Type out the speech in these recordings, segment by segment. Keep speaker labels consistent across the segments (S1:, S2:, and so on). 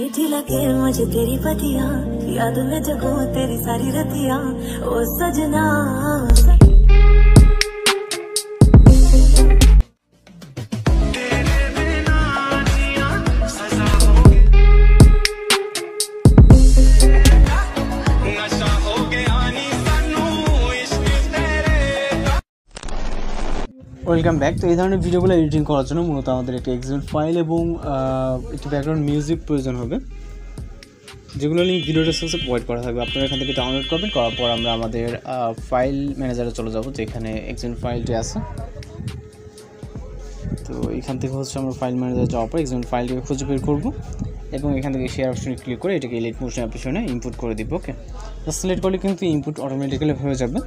S1: मीठी लगे मुझे तेरी पतियां, याद में जगूं तेरी सारी रतियां, ओ सजना।
S2: Welcome back. তো এই ধরনের ভিডিওগুলো এডিটিং করার জন্য মূলত আমাদের একটা এক্সএমএল ফাইল এবং একটু ব্যাকগ্রাউন্ড মিউজিক প্রয়োজন হবে, যেগুলো লিঙ্ক ভিডিও ডেসক্রিপশনে প্রোভাইড করা থাকবে। আপনারা এখান থেকে ডাউনলোড করবেন, করার পর আমরা আমাদের ফাইল ম্যানেজারে চলে যাব, যেখানে এক্সএমএল ফাইলটি আছে। তো এখান থেকে হচ্ছে আমরা ফাইল ম্যানেজারে যাওয়ার পর এক্সএমএল ফাইলটিকে খুঁজে বের করব এবং এখান থেকে শেয়ার অপশনে ক্লিক করে এটাকে এলিট মোশন অ্যাপ্লিকেশনে ইনপুট করে দিব। ওকে, সিলেক্ট করলে কিন্তু ইনপুট অটোমেটিক্যালি হয়ে যাবে।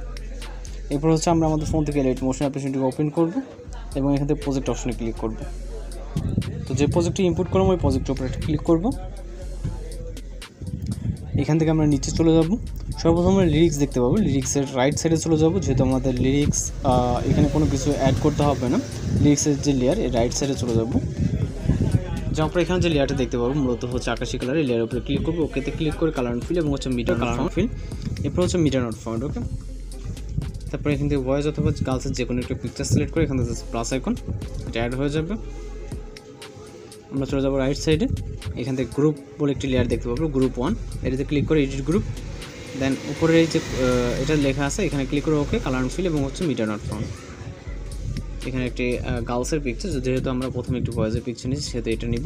S2: এরপর হচ্ছে আমরা আমাদের ফোন থেকে এলিট মোশন অ্যাপ্লিকেশনটিকে ওপেন করব এবং এখান থেকে প্রজেক্ট অপশনে ক্লিক করব। তো যে প্রজেক্টটি ইনপুট করব ওই প্রজেক্টের উপরে ক্লিক করব। এখান থেকে আমরা নিচে চলে যাব, সর্বপ্রথম আমরা লিরিক্স দেখতে পাবো। লিরিক্সের রাইট সাইডে চলে যাব, যেহেতু আমাদের লিরিক্স এখানে কোনো কিছু অ্যাড করতে হবে না। লিরিক্সের যে লেয়ার এই রাইট সাইডে চলে যাব, যাওয়ার পর এখানে যে লেয়ারটা দেখতে পাবো মূলত হচ্ছে আকাশি কালার। এই লেয়ারের উপরে ক্লিক করবো, ওকেতে ক্লিক করে কালার অ্যান্ড ফিল এবং হচ্ছে মিটার কালার অ্যান্ড ফিল। এরপর হচ্ছে মিটার নট ফাউন্ড। ওকে, তারপরে এখান থেকে ভয়েস অথবা গার্লসের যে কোনো একটা পিকচার সিলেক্ট করে এখান থেকে প্লাস আইকন, এটা অ্যাড হয়ে যাবে। আমরা চলে যাবো রাইট সাইডে, এখান থেকে গ্রুপ বলে একটি লেয়ার দেখতে পাবো, গ্রুপ 1। এটাতে ক্লিক করে এডিট গ্রুপ, দেন উপরে এই যে এটা লেখা আছে এখানে ক্লিক করে ওকে, কালার অ্যান্ড ফিল এবং হচ্ছে মিটার নট ফাউন্ড। এখানে একটি গার্লসের পিকচার, যেহেতু আমরা প্রথমে একটু ভয়েসের পিকচার নিচ্ছি সেহেতু এটা নিব।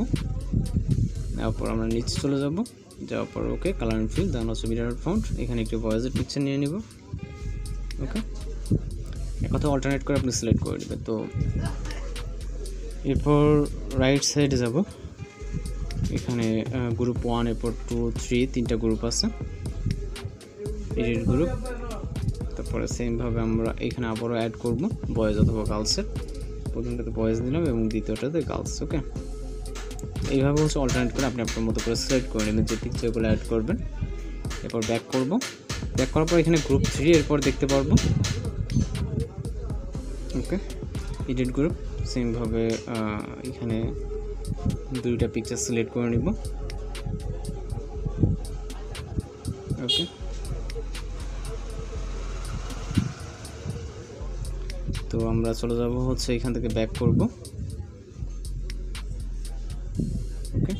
S2: তারপর আমরা নিচে চলে যাব, যাওয়ার পর ওকে, কালার অ্যান্ড ফিল, দেন হচ্ছে মিটার নট ফাউন্ড। এখানে একটি ভয়েসের পিকচার নিয়ে নিব। ওকে, কথা অল্টারনেট করে আপনি সিলেক্ট করে দেবেন। তো এরপর রাইট সাইডে যাব, এখানে গ্রুপ 1, এরপর 2, 3 তিনটা গ্রুপ আছে, এডিট গ্রুপ। তারপরে সেমভাবে আমরা এখানে আবারও অ্যাড করব বয়েজ অথবা গার্লসের। প্রথমটাতে বয়েজ দিলাম এবং দ্বিতীয়টাতে গার্লস। ওকে, এইভাবে হচ্ছে অল্টারনেট করে আপনি আপনার মতো করে সিলেক্ট করে নেবেন যে পিকচারগুলো অ্যাড করবেন। এরপর ব্যাক করব, ব্যাক করার পর এখানে গ্রুপ 3 এরপর দেখতে পারবো। ওকে, এডিট গ্রুপ, সেমভাবে এখানে দুইটা পিকচার সিলেক্ট করে নিব। ওকে, তো আমরা চলে যাব হচ্ছে এখান থেকে ব্যাক করব। ওকে,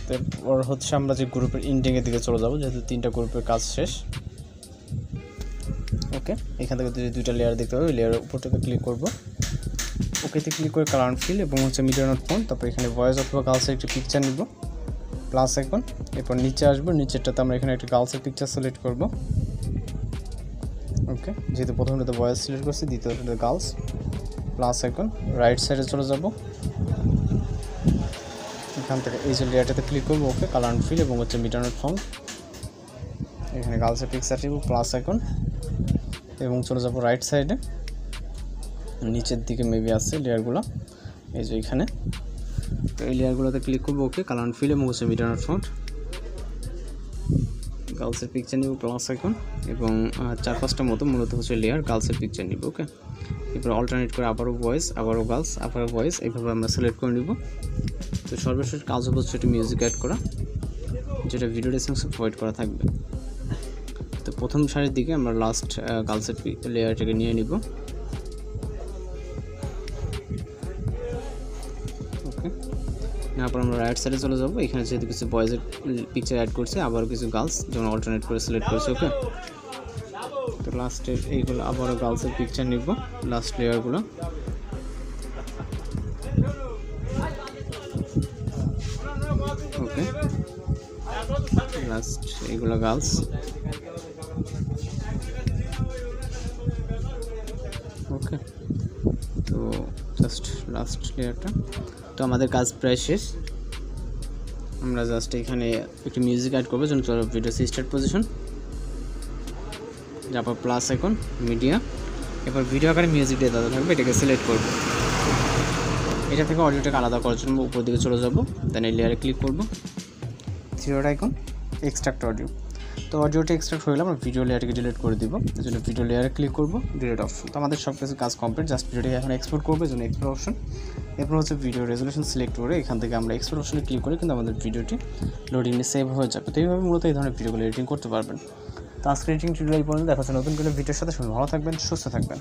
S2: তারপর হচ্ছে আমরা যে গ্রুপের ইন্ডিংয়ের দিকে চলে যাব, যেহেতু তিনটা গ্রুপের কাজ শেষ। ওকে, এখান থেকে দুইটা লেয়ার দেখতে পাবো, ওই লেয়ারের উপর থেকে ক্লিক করব, ওকেতে ক্লিক করে কালার অ্যান্ড ফিল এবং হচ্ছে মিটার নট ফাউন্ড। তারপর এখানে ভয়েস অথবা গার্লসের একটি পিকচার নিব, প্লাস আইকন। এরপর নিচে আসবো, নিচেরটাতে আমরা এখানে একটি গার্লসের পিকচার সিলেক্ট করব। ওকে, যেহেতু প্রথমটাতে ভয়েস সিলেক্ট করছি, দ্বিতীয়টাতে গার্লস, প্লাস আইকন। রাইট সাইডে চলে যাব, এখান থেকে এই যে লেয়ারটাতে ক্লিক করব, ওকে, কালার অ্যান্ড ফিল এবং হচ্ছে মিটার নট ফাউন্ড। এখানে গার্লসের পিকচার নিব, প্লাস আইকন, এবং চলে যাব রাইট সাইডে। নিচের দিকে মেবি আছে লেয়ারগুলো, এই যে এখানে। তো এই লেয়ারগুলোতে ক্লিক করবো, ওকে, কালার অ্যান্ড ফিল এবং হচ্ছে মিটার নট ফাউন্ড। গার্লসের পিকচার নিব, প্লাস আইকন, এবং 4-5টা মতো মূলত হচ্ছে লেয়ার গার্লসের পিকচার নিব। ওকে, এরপর অল্টারনেট করে আবারও ভয়েস, আবারও গার্লস, আবারও ভয়েস, এইভাবে আমরা সিলেক্ট করে নিব। তো সর্বশেষ কাজ হচ্ছে একটি মিউজিক অ্যাড করা, যেটা ভিডিও ডেসক্রিপশনে প্রোভাইড করা থাকবে। তো প্রথম সারির দিকে আমরা লাস্ট গার্লসের লেয়ারটাকে নিয়ে নিব। ওকে, তারপর আমরা রাইট সাইডে চলে যাব, এখানে যেহেতু কিছু বয়েজের পিকচার অ্যাড করছে, আবারও কিছু গার্লস যেমন অল্টারনেট করে সিলেক্ট করছে। ওকে, তো লাস্টের এইগুলো আবারও গার্লসের পিকচার নিব, লাস্ট লেয়ারগুলো। ওকে, লাস্ট এইগুলো গার্লস। ওকে, তো জাস্ট লাস্ট লেয়ারটা। তো আমাদের কাজ প্রায় শেষ। আমরা জাস্ট এখানে একটি মিউজিক অ্যাড করবো, যেন চলো ভিডিও স্টার্ট পজিশন, তারপর প্লাস আইকন, মিডিয়া। এরপর ভিডিও আকারে মিউজিক দিয়ে দাদা থাকবে, এটাকে সিলেক্ট করবো। এটা থেকে অডিওটাকে আলাদা করার জন্য উপর দিকে চলে যাবো, দেন এই লেয়ারে ক্লিক করবো, three dot icon, extract audio. তো অডিওটা এক্সট্রাক্ট হয়ে গেলে আমরা ভিডিও লেয়ারটাকে ডিলিট করে দিব। এই জন্য ভিডিও লেয়ারে ক্লিক করবো, ডিলিট অপশন। তো আমাদের সব কিছু কাজ কমপ্লিট, জাস্ট ভিডিওটাকে এখন এক্সপোর্ট করবো, এই জন্য এক্সপোর্ট অপশন। এরপর হচ্ছে ভিডিও রেজলিউশন সিলেক্ট করে এখান থেকে আমরা এক্সপোর্ট অপশনে ক্লিক করে কিন্তু আমাদের ভিডিওটি লোডিংয়ে সেভ হয়ে যাবে। তো এইভাবে মূলত এই ধরনের ভিডিওগুলো এডিটিং করতে পারবেন। তো আজকের এডিটিং টিউটোরিয়াল পর্যন্ত দেখা হচ্ছে নতুন কোনো ভিডিওর সাথে। ভালো থাকবেন, সুস্থ থাকবেন।